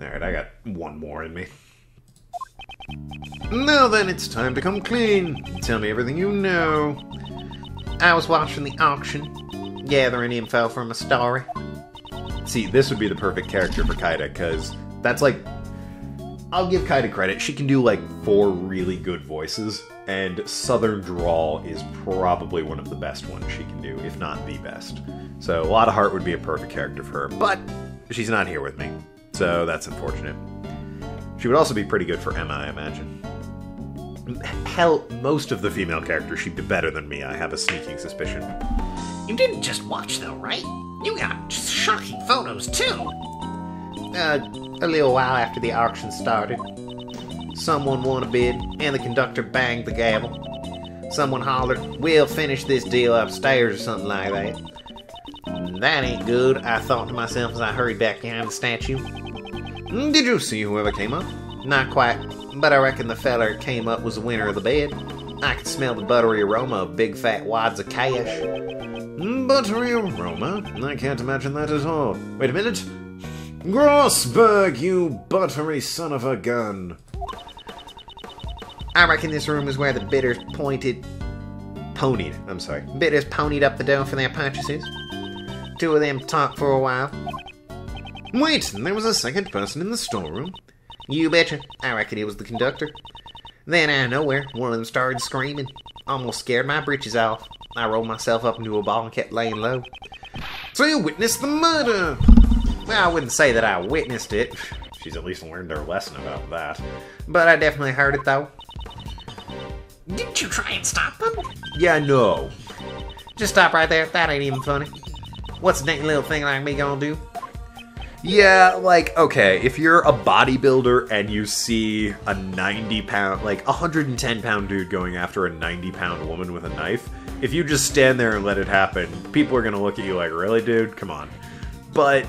Alright, I got one more in me. Now then, it's time to come clean. Tell me everything you know. I was watching the auction, gathering info from a story. See, this would be the perfect character for Kaida, because that's like... I'll give Kaida credit. She can do like 4 really good voices, and Southern Drawl is probably one of the best ones she can do, if not the best. So, a lot of Heart would be a perfect character for her, but she's not here with me, so that's unfortunate. She would also be pretty good for Emma, I imagine. Hell, most of the female characters she'd be better than me, I have a sneaking suspicion. You didn't just watch though, right? You got shocking photos too! A little while after the auction started, someone won a bid, and the conductor banged the gavel. Someone hollered, "We'll finish this deal upstairs," or something like that. That ain't good, I thought to myself as I hurried back behind the statue. Did you see whoever came up? Not quite, but I reckon the feller that came up was the winner of the bid. I could smell the buttery aroma of big fat wads of cash. Buttery aroma? I can't imagine that at all. Wait a minute. Grossberg, you buttery son of a gun. I reckon this room is where the bidders Ponied, I'm sorry. Bidders ponied up the dough for their purchases. 2 of them talked for a while. Wait, there was a second person in the storeroom? You betcha. I reckon it was the conductor. Then out of nowhere, one of them started screaming. Almost scared my britches off. I rolled myself up into a ball and kept laying low. So you witnessed the murder? Well, I wouldn't say that I witnessed it. She's at least learned her lesson about that. But I definitely heard it, though. Didn't you try and stop them? Yeah, no. Just stop right there. That ain't even funny. What's a dainty little thing like me gonna do? Yeah, like, okay, if you're a bodybuilder and you see a 90-pound, like, 110-pound dude going after a 90-pound woman with a knife, if you just stand there and let it happen, people are gonna look at you like, really, dude? Come on. But,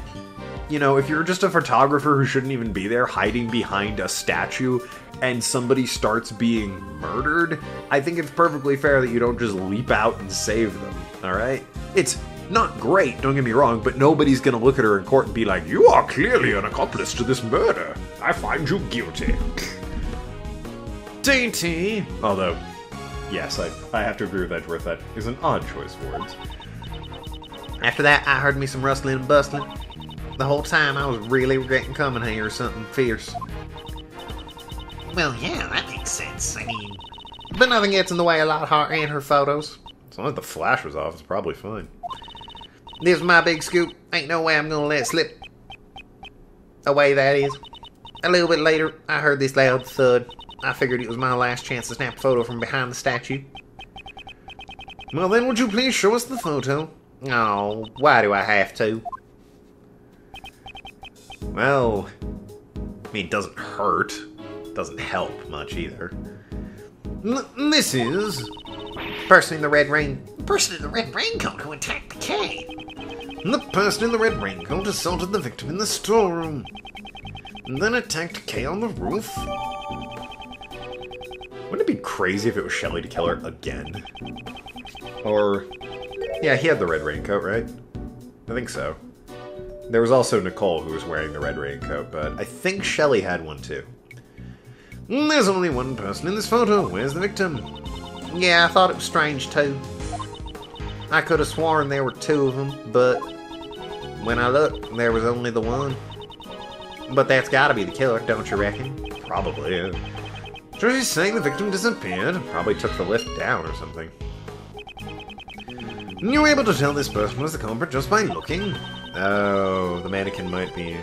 you know, if you're just a photographer who shouldn't even be there, hiding behind a statue, and somebody starts being murdered, I think it's perfectly fair that you don't just leap out and save them, alright? It's not great, don't get me wrong, but nobody's gonna look at her in court and be like, "You are clearly an accomplice to this murder. I find you guilty." Dainty! Although, yes, I have to agree with Edgeworth, that is an odd choice of words. After that, I heard me some rustling and bustling. The whole time, I was really regretting coming here or something fierce. Well, yeah, that makes sense. I mean... But nothing gets in the way of Lot Heart and her photos. As long as the flash was off, it's probably fine. This is my big scoop. Ain't no way I'm gonna let it slip. Away, that is. A little bit later, I heard this loud thud. I figured it was my last chance to snap a photo from behind the statue. Well then, would you please show us the photo? Oh, why do I have to? Well, I mean, it doesn't hurt. It doesn't help much either. This is... Person in the red ring. The person in the red raincoat who attacked the K. The person in the red raincoat assaulted the victim in the storeroom, and then attacked Kay on the roof. Wouldn't it be crazy if it was Shelley to kill her again? Or... yeah, he had the red raincoat, right? I think so. There was also Nicole who was wearing the red raincoat, but I think Shelley had one too. There's only one person in this photo. Where's the victim? Yeah, I thought it was strange too. I could have sworn there were 2 of them, but when I looked, there was only the one. But that's gotta be the killer, don't you reckon? Probably, yeah. So she's saying the victim disappeared. Probably took the lift down or something. You were able to tell this person was the culprit just by looking? Oh, the mannequin might be...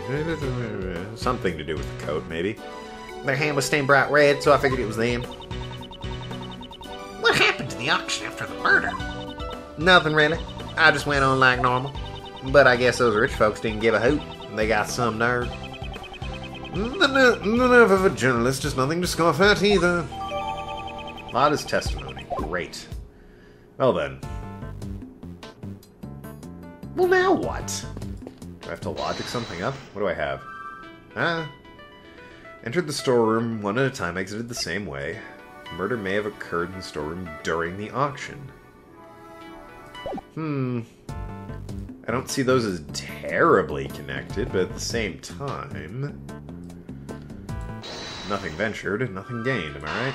something to do with the coat, maybe. Their hand was stained bright red, so I figured it was them. What happened to the auction after the murder? Nothing really. I just went on like normal. But I guess those rich folks didn't give a hoot. They got some nerve. The nerve of a journalist is nothing to scoff at either. Lada's testimony. Great. Well then. Well, now what? Do I have to logic something up? What do I have? Entered the storeroom one at a time, exited the same way. Murder may have occurred in the storeroom during the auction. I don't see those as terribly connected, but at the same time... Nothing ventured, nothing gained, am I right?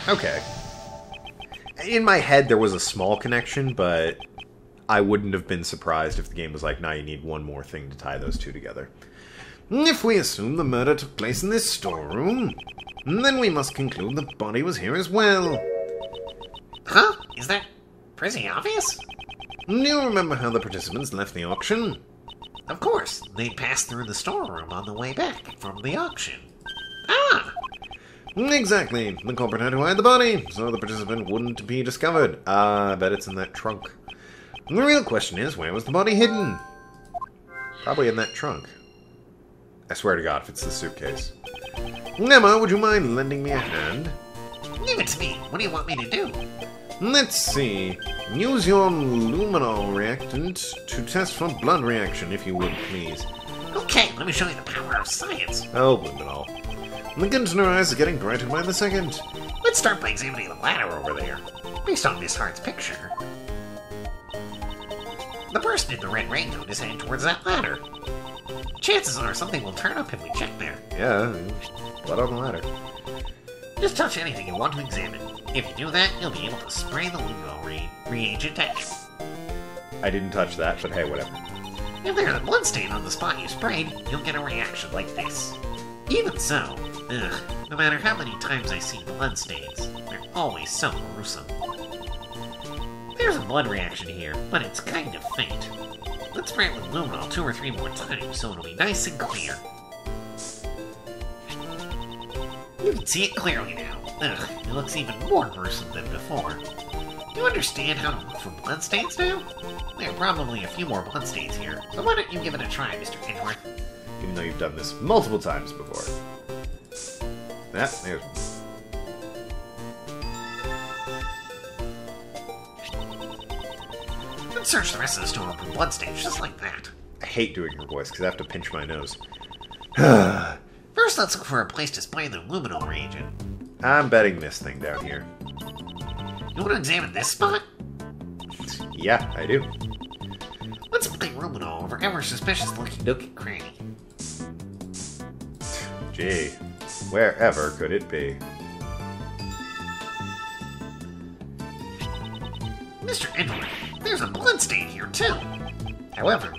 Okay. In my head, there was a small connection, but I wouldn't have been surprised if the game was like, nah, you need one more thing to tie those two together. If we assume the murder took place in this storeroom, then we must conclude the body was here as well. Huh? Is that pretty obvious? Do you remember how the participants left the auction? Of course. They passed through the storeroom on the way back from the auction. Ah! Exactly. The culprit had to hide the body, so the participant wouldn't be discovered. I bet it's in that trunk. The real question is, where was the body hidden? Probably in that trunk. I swear to God, if it's the suitcase. Emma, would you mind lending me a hand? Give it to me. What do you want me to do? Let's see. Use your luminol reactant to test for blood reaction, if you would, please. Okay, let me show you the power of science. Oh, luminol. The container eyes are getting brighter by the second. Let's start by examining the ladder over there. Based on Miss Hart's picture, the person in the red raincoat is heading towards that ladder. Chances are something will turn up if we check there. Yeah, blood on the ladder. Just touch anything you want to examine. If you do that, you'll be able to spray the luminol reagent at you. I didn't touch that, but hey, whatever. If there's a bloodstain on the spot you sprayed, you'll get a reaction like this. Even so, no matter how many times I see bloodstains, they're always so gruesome. There's a blood reaction here, but it's kind of faint. Let's spray it with luminol 2 or 3 more times so it'll be nice and clear. You can see it clearly now. It looks even more gruesome than before. Do you understand how to look for bloodstains now? There are probably a few more bloodstains here, so why don't you give it a try, Mr. Edgeworth? Even though you've done this multiple times before. There's one. Let's search the rest of the store for bloodstains just like that. I hate doing her voice because I have to pinch my nose. First, let's look for a place to spray the luminol reagent. I'm betting this thing down here. You want to examine this spot? Yeah, I do. Let's spray luminol over ever suspicious looking nook and cranny. Gee, wherever could it be? Mr. Edgeworth, there's a bloodstain here too. However,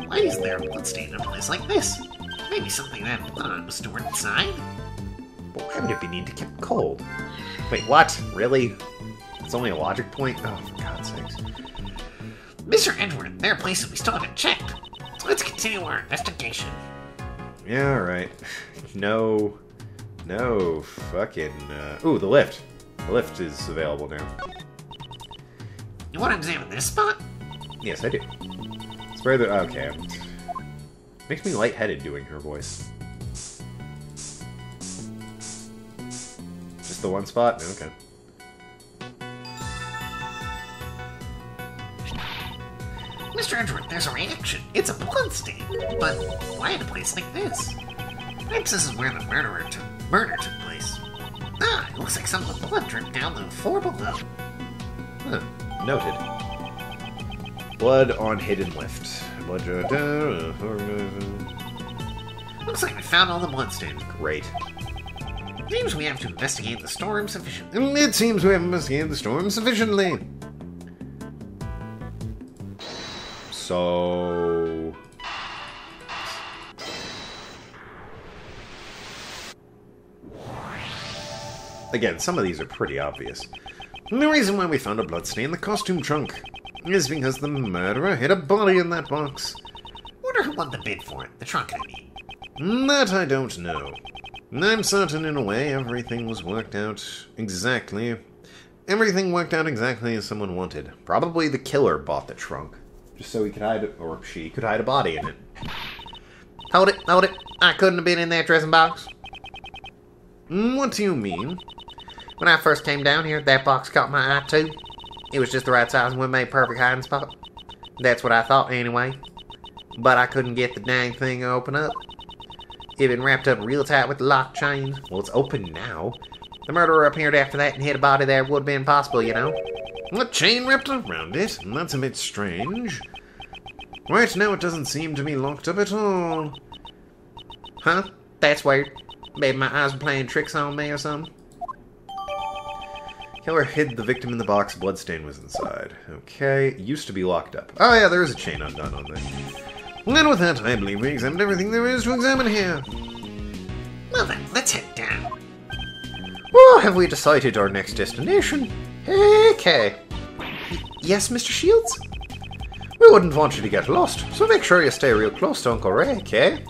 why is there a bloodstain in a place like this? Maybe something that had blood was stored inside? But why would it be need to keep cold? Wait, what? Really? It's only a logic point? Oh, for God's sakes. Mr. Edgeworth, there are places we still haven't checked. Let's continue our investigation. Yeah, alright. No, fucking, ooh, the lift. The lift is available now. You want to examine this spot? Yes, I do. Spray the, okay. Makes me lightheaded doing her voice. Just the one spot? Okay. Mr. Edgeworth, there's a reaction. It's a bloodstain. But why in a place like this? Perhaps this is where the murder took place. Ah, it looks like some of the blood dripped down the floor below. Huh. Noted. Blood on hidden lift. Looks like we found all the bloodstains. Great. Seems we have to investigate the storeroom sufficiently. It seems we have investigated the storm sufficiently. So... Again, some of these are pretty obvious. And the reason why we found a bloodstain in the costume trunk is because the murderer hid a body in that box. Wonder who won the bid for it. The trunk, I mean. That I don't know. I'm certain in a way everything was worked out exactly. Everything worked out exactly as someone wanted. Probably the killer bought the trunk. Just so he could hide, or she could hide a body in it. Hold it. I couldn't have been in that dressing box. What do you mean? When I first came down here, that box caught my eye too. It was just the right size and would make perfect hiding spot. That's what I thought anyway. But I couldn't get the dang thing to open up. It had been wrapped up real tight with the lock chains. Well, it's open now. The murderer appeared after that and hid a body there would have been possible, you know. A chain wrapped around it? That's a bit strange. Right now it doesn't seem to be locked up at all. Huh? That's weird. Maybe my eyes were playing tricks on me or something. Killer hid the victim in the box. Bloodstain was inside. Okay, used to be locked up. Oh yeah, there is a chain undone on there. And with that, I believe we examined everything there is to examine here. Well then, let's head down. Oh, have we decided our next destination? Okay. Yes, Mr. Shields? We wouldn't want you to get lost, so make sure you stay real close to Uncle Ray, okay?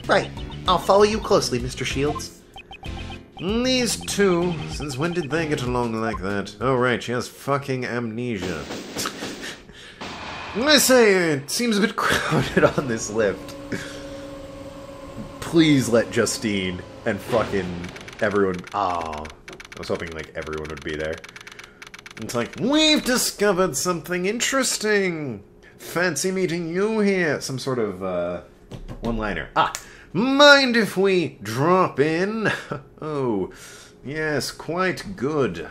Right. I'll follow you closely, Mr. Shields. These two, since when did they get along like that? Oh right, she has fucking amnesia. I say, it seems a bit crowded on this lift. Please let Justine and fucking everyone... Ah, I was hoping like everyone would be there. It's like, we've discovered something interesting! Fancy meeting you here! Some sort of, one-liner. Ah! Mind if we drop in? Oh, yes, quite good.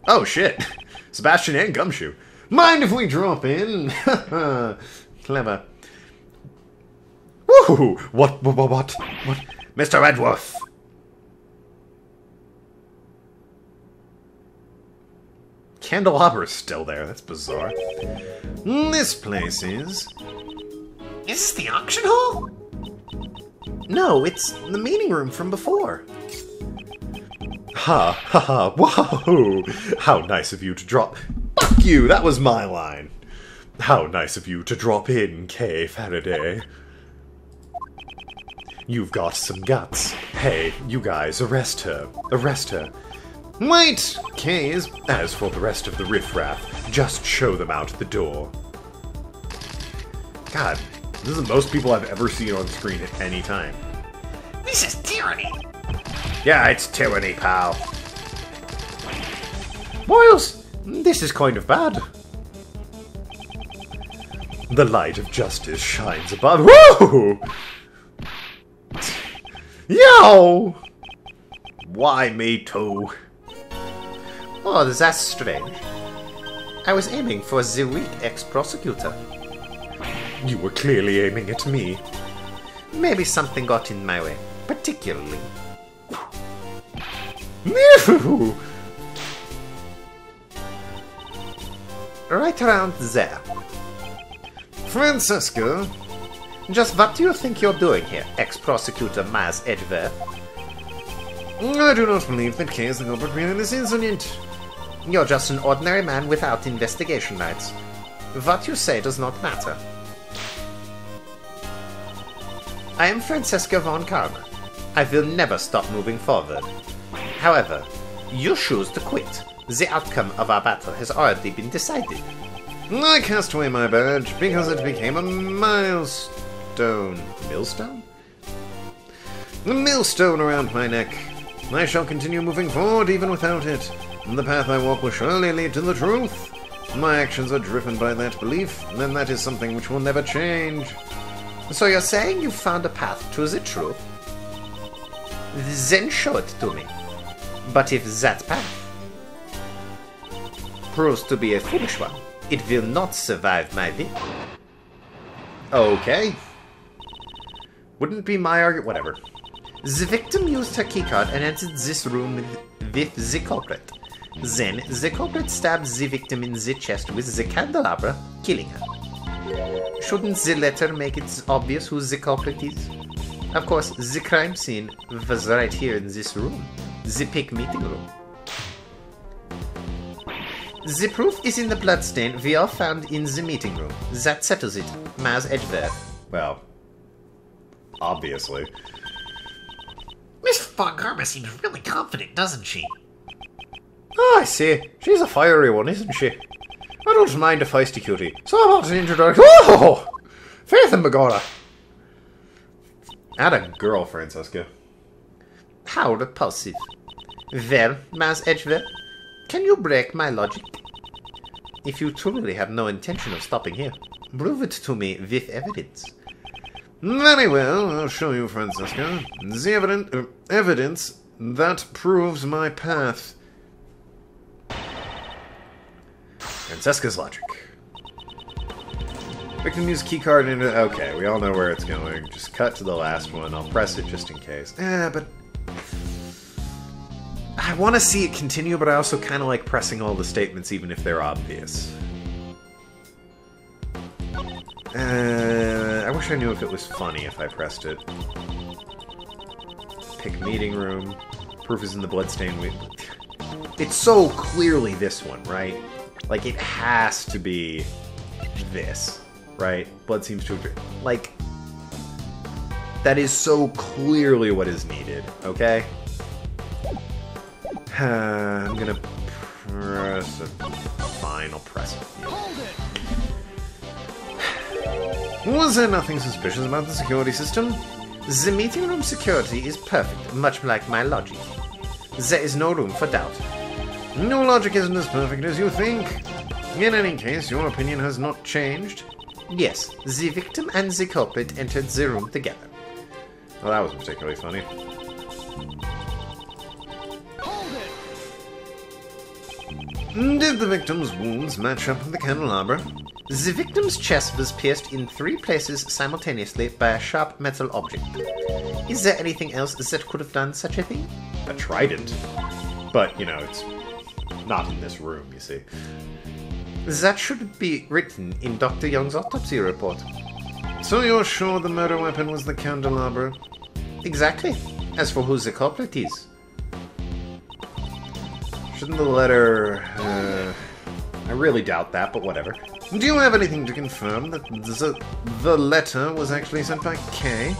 Oh, shit. Sebastian and Gumshoe. Mind if we drop in? Clever. Woohoo! What? Mr. Edgeworth! Candelabra's still there. That's bizarre. This place is... Is this the auction hall? No, it's the meeting room from before. Ha, ha, ha, whoa! How nice of you to drop... Fuck you! That was my line. How nice of you to drop in, Kay Faraday. You've got some guts. Hey, you guys, arrest her. Arrest her. Wait! Kay is... As for the rest of the riffraff, just show them out the door. God, this is the most people I've ever seen on screen at any time. This is tyranny. Yeah, it's tyranny, pal. Boyles, this is kind of bad. The light of justice shines above. Woo! Yo! Why me too? Oh, that's strange. I was aiming for the weak ex-prosecutor. You were clearly aiming at me. Maybe something got in my way, particularly. No! Right around there. Francesca? Just what do you think you're doing here, ex-prosecutor Maz Edgeworth? I do not believe that Kay is the culprit behind this incident. You're just an ordinary man without investigation rights. What you say does not matter. I am Francesca von Karma. I will never stop moving forward. However, you choose to quit. The outcome of our battle has already been decided. I cast away my badge because it became a milestone. Millstone? A millstone around my neck. I shall continue moving forward even without it. The path I walk will surely lead to the truth. My actions are driven by that belief, and that is something which will never change. So you're saying you found a path to the truth? Then show it to me. But if that path proves to be a foolish one, it will not survive my view. Okay. Wouldn't be my argument. Whatever. The victim used her keycard and entered this room with the culprit. Then, the culprit stabbed the victim in the chest with the candelabra, killing her. Shouldn't the letter make it obvious who the culprit is? Of course, the crime scene was right here in this room. The pig meeting room. The proof is in the bloodstain we all found in the meeting room. That settles it. Maz Edgeworth. Well, obviously. Miss Von Karma seems really confident, doesn't she? Oh, I see. She's a fiery one, isn't she? I don't mind a feisty cutie. So about an introduction. Oh! Faith and Begorra. Add a girl, Francesca. How repulsive. Well, Maz Edgeworth, can you break my logic? If you truly have no intention of stopping here, prove it to me with evidence. Very well, I'll show you, Francesca. The evidence that proves my path. Francesca's logic. Victim use keycard into... Okay, we all know where it's going. Just cut to the last one. I'll press it just in case. But... I want to see it continue, but I also kind of like pressing all the statements even if they're obvious. I wish I knew if it was funny if I pressed it. Pick meeting room. Proof is in the bloodstain. It's so clearly this one, right? Like, it has to be this, right? Blood seems to have been... Like, that is so clearly what is needed, okay? I'm gonna press it. Fine, I'll press it. Was there nothing suspicious about the security system? The meeting room security is perfect, much like my logic. There is no room for doubt. No logic isn't as perfect as you think. In any case, your opinion has not changed. Yes, the victim and the culprit entered the room together. Well, that wasn't particularly funny. Did the victim's wounds match up with the candelabra? The victim's chest was pierced in 3 places simultaneously by a sharp metal object. Is there anything else that could have done such a thing? A trident. But, you know, it's not in this room, you see. That should be written in Dr. Young's autopsy report. So you're sure the murder weapon was the candelabra? Exactly. As for who the culprit is. Shouldn't the letter... I really doubt that, but whatever. Do you have anything to confirm that the letter was actually sent by K?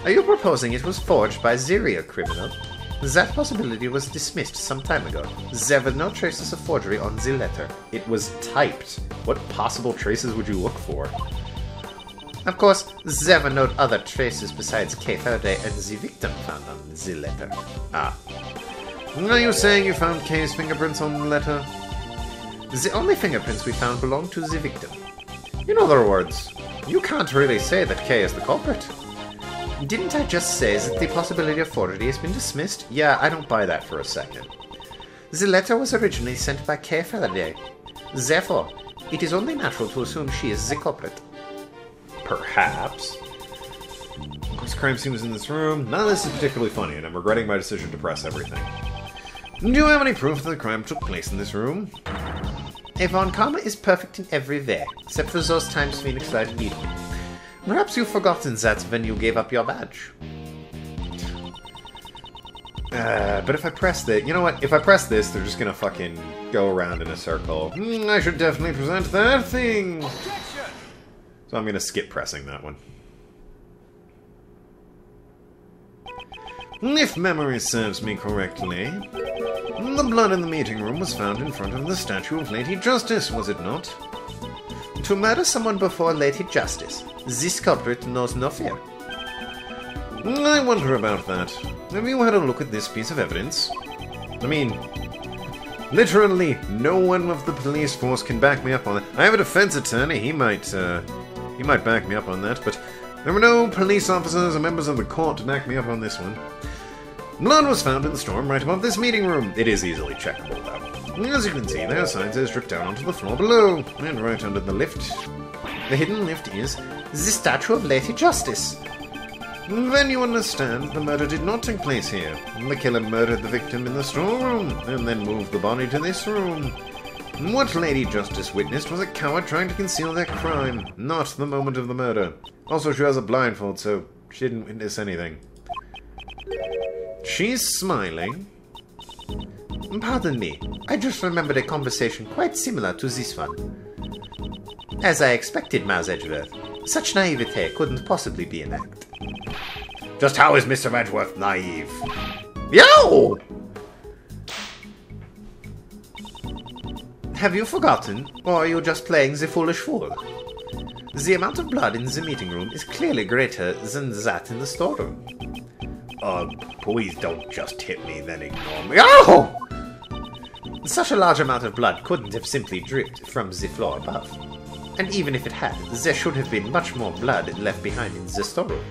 Are you proposing it was forged by the real criminal? That possibility was dismissed some time ago. There were no traces of forgery on the letter. It was typed. What possible traces would you look for? Of course, there were no other traces besides K. Faraday and the victim found on the letter. Ah. Are you saying you found K's fingerprints on the letter? The only fingerprints we found belong to the victim. In other words, you can't really say that K is the culprit. Didn't I just say that the possibility of forgery has been dismissed? Yeah, I don't buy that for a second. The letter was originally sent by K. Faraday. Therefore, it is only natural to assume she is the culprit. Perhaps. Of course, crime scene was in this room. None of this is particularly funny, and I'm regretting my decision to press everything. Do you have any proof that the crime took place in this room? Avon Karma is perfect in every way, except for those times Phoenix Light beat me. Perhaps you've forgotten that when you gave up your badge. But if I press this... You know what? If I press this, they're just gonna fucking go around in a circle. I should definitely present that thing! So I'm gonna skip pressing that one. If memory serves me correctly, the blood in the meeting room was found in front of the statue of Lady Justice, was it not? To murder someone before Lady Justice, this culprit knows no fear. I wonder about that. Have you had a look at this piece of evidence? I mean, literally no one of the police force can back me up on it. I have a defense attorney, he might back me up on that, but there were no police officers or members of the court to back me up on this one. Blood was found in the storm right above this meeting room. It is easily checkable, though. As you can see, there are signs that dripped down onto the floor below, and right under the lift. The hidden lift is the statue of Lady Justice. Then you understand the murder did not take place here. The killer murdered the victim in the storeroom, and then moved the body to this room. What Lady Justice witnessed was a coward trying to conceal their crime, not the moment of the murder. Also, she has a blindfold, so she didn't witness anything. She's smiling. Pardon me, I just remembered a conversation quite similar to this one. As I expected, Miles Edgeworth. Such naivete couldn't possibly be an act. Just how is Mr. Edgeworth naive? Yo! Have you forgotten, or are you just playing the foolish fool? The amount of blood in the meeting room is clearly greater than that in the storeroom. Please don't just hit me, then ignore me. Oh! Such a large amount of blood couldn't have simply dripped from the floor above. And even if it had, there should have been much more blood left behind in the storeroom.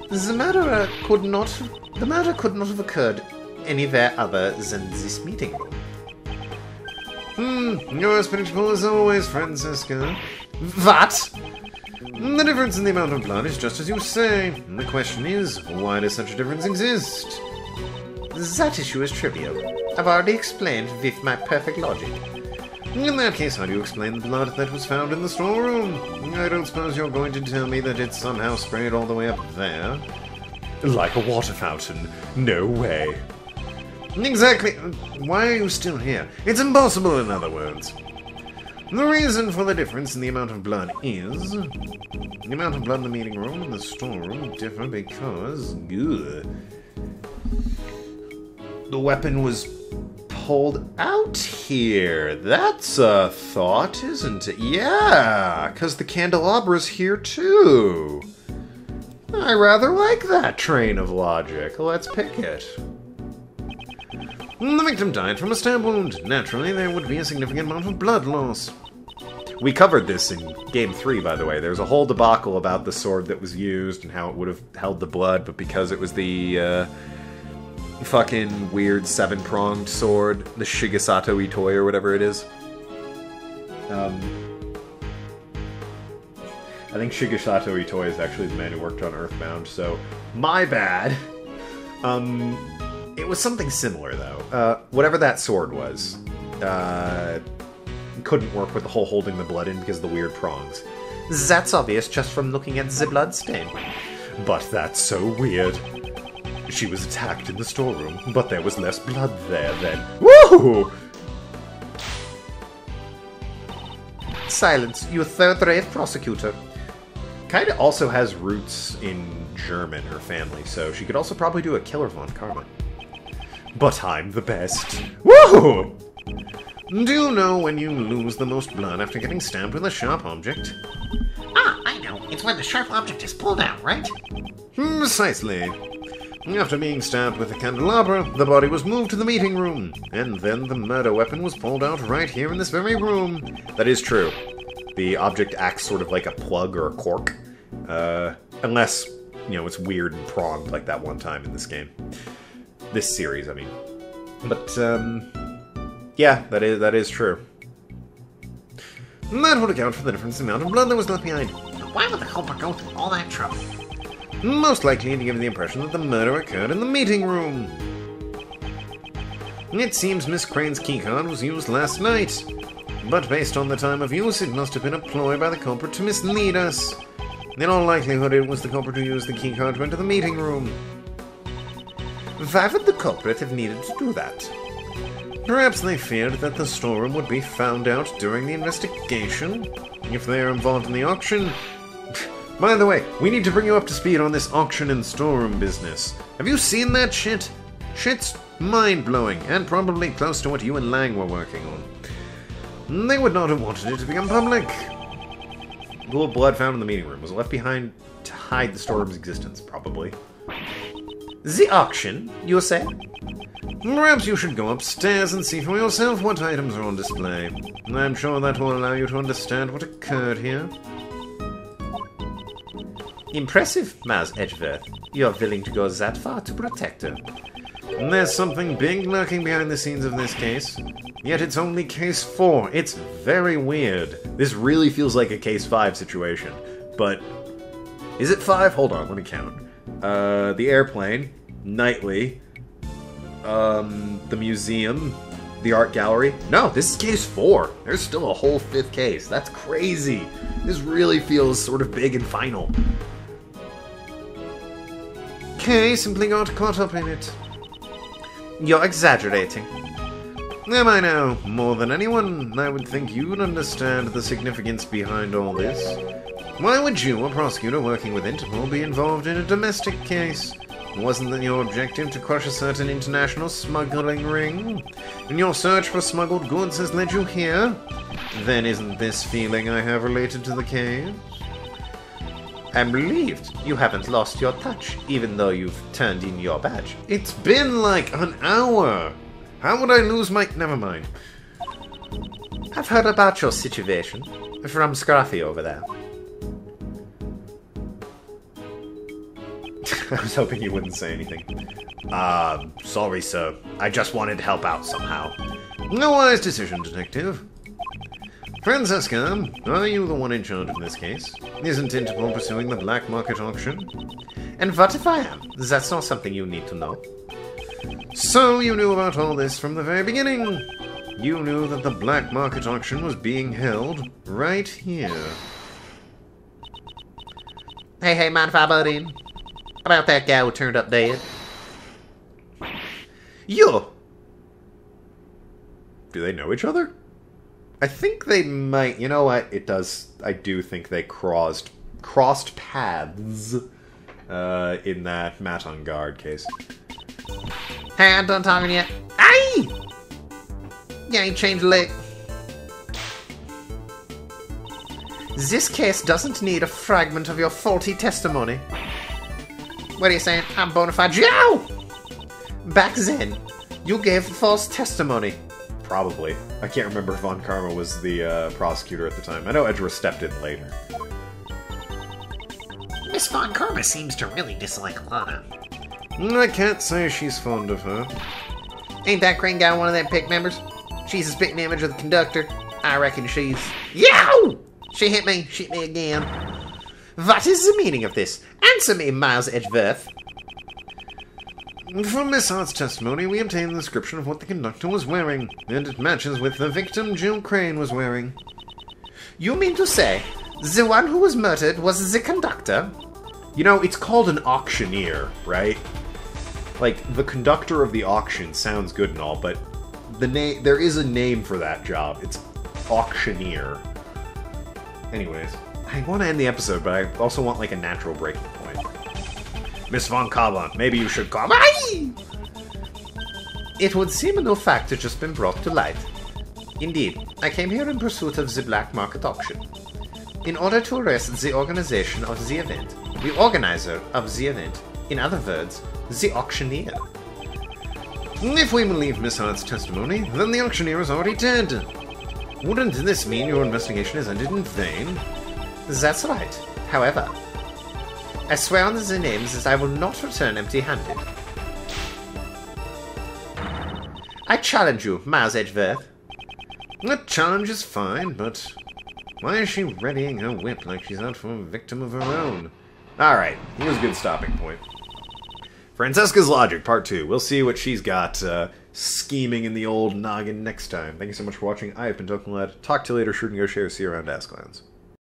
The murder could not have occurred anywhere other than this meeting room. You're as predictable as always, Francisca. What? The difference in the amount of blood is just as you say. The question is, why does such a difference exist? That issue is trivial. I've already explained with my perfect logic. In that case, how do you explain the blood that was found in the storeroom? I don't suppose you're going to tell me that it somehow sprayed all the way up there? Like a water fountain. No way. Exactly. Why are you still here? It's impossible, in other words. The reason for the difference in the amount of blood is... the amount of blood in the meeting room and the storeroom differ because... ugh, the weapon was pulled out here. That's a thought, isn't it? Yeah, because the candelabra's here too. I rather like that train of logic. Let's pick it. The victim died from a stab wound. Naturally, there would be a significant amount of blood loss. We covered this in Game 3, by the way. There's a whole debacle about the sword that was used and how it would have held the blood, but because it was the fucking weird 7-pronged sword, the Shigesato Itoi or whatever it is. I think Shigesato Itoi is actually the man who worked on Earthbound, so my bad. It was something similar, though. Whatever that sword was, couldn't work with the whole holding the blood in because of the weird prongs. That's obvious just from looking at the blood stain. But that's so weird. She was attacked in the storeroom, but there was less blood there then. Woo! Silence, you third-rate prosecutor. Kinda also has roots in German, her family, so she could also probably do a Killer Von Karma. But I'm the best. Woo! Do you know when you lose the most blood after getting stabbed with a sharp object? Ah, I know. It's when the sharp object is pulled out, right? Precisely. After being stabbed with a candelabra, the body was moved to the meeting room, and then the murder weapon was pulled out right here in this very room. That is true. The object acts sort of like a plug or a cork. Unless, you know, it's weird and pronged like that one time in this game. This series, I mean. But, yeah, that is true. That would account for the difference in the amount of blood that was left behind. Why would the culprit go through all that trouble? Most likely to give the impression that the murder occurred in the meeting room. It seems Miss Crane's keycard was used last night, but based on the time of use, it must have been a ploy by the culprit to mislead us. In all likelihood, it was the culprit who used the keycard to enter the meeting room. Why would the culprit have needed to do that? Perhaps they feared that the storeroom would be found out during the investigation. If they are involved in the auction... By the way, we need to bring you up to speed on this auction and storeroom business. Have you seen that shit? Shit's mind-blowing, and probably close to what you and Lang were working on. They would not have wanted it to become public. The pool of blood found in the meeting room was left behind to hide the storeroom's existence, probably. The auction, you say? Perhaps you should go upstairs and see for yourself what items are on display. I'm sure that will allow you to understand what occurred here. Impressive, Maz Edgeworth. You're willing to go that far to protect her. There's something big lurking behind the scenes of this case. Yet it's only case 4. It's very weird. This really feels like a case 5 situation. But... is it 5? Hold on, let me count. The airplane, Knightley, the museum, the art gallery. No, this is case 4. There's still a whole 5th case. That's crazy. This really feels sort of big and final. Kay simply got caught up in it. You're exaggerating. Am I now? More than anyone, I would think you'd understand the significance behind all this. Why would you, a prosecutor working with Interpol, be involved in a domestic case? Wasn't it your objective to crush a certain international smuggling ring? And your search for smuggled goods has led you here? Then isn't this feeling I have related to the case? I'm relieved you haven't lost your touch, even though you've turned in your badge. It's been like an hour! How would I lose my... Never mind. I've heard about your situation from Scruffy over there. I was hoping he wouldn't say anything. Sorry, sir. I just wanted to help out somehow. A wise decision, Detective. Francesca, are you the one in charge of this case? Isn't Interpol pursuing the black market auction? And what if I am? That's not something you need to know. So you knew about all this from the very beginning. You knew that the black market auction was being held right here. Hey, mind if I butt in? About that guy who turned up dead? Yo! Do they know each other? I think they might. You know what? It does. I do think they crossed paths in that Matt on guard case. Hey, I'm done talking yet. Aye! You ain't changed a lick. This case doesn't need a fragment of your faulty testimony. What are you saying? I'm bona fide Joe! Back then, you gave false testimony. Probably. I can't remember if Von Karma was the prosecutor at the time. I know Edgeworth stepped in later. Miss Von Karma seems to really dislike Lana. I can't say she's fond of her. Ain't that crane guy one of them pick members? She's a spitting image of the conductor. I reckon she's... Yow! She hit me again. What is the meaning of this? Answer me, Miles Edgeworth. From Miss Hart's testimony, we obtained the description of what the conductor was wearing, and it matches with the victim Jill Crane was wearing. You mean to say, the one who was murdered was the conductor? You know, it's called an auctioneer, right? Like, the conductor of the auction sounds good and all, but there is a name for that job. It's auctioneer. Anyways, I want to end the episode, but I also want, like, a natural breaking point. Miss Von Karma, maybe you should call... It would seem no fact had just been brought to light. Indeed, I came here in pursuit of the black market auction. In order to arrest the organization of the event, the organizer of the event, in other words, the auctioneer. If we believe Miss Hart's testimony, then the auctioneer is already dead. Wouldn't this mean your investigation has ended in vain? That's right. However, I swear on the names that I will not return empty-handed. I challenge you, Miles Edgeworth. That challenge is fine, but why is she readying her whip like she's out for a victim of her own? Alright, here's a good stopping point. Francesca's Logic, Part 2. We'll see what she's got scheming in the old noggin next time. Thank you so much for watching. I have been Tokenlad. Talk to you later. Shoot and go share. See you around Asklands.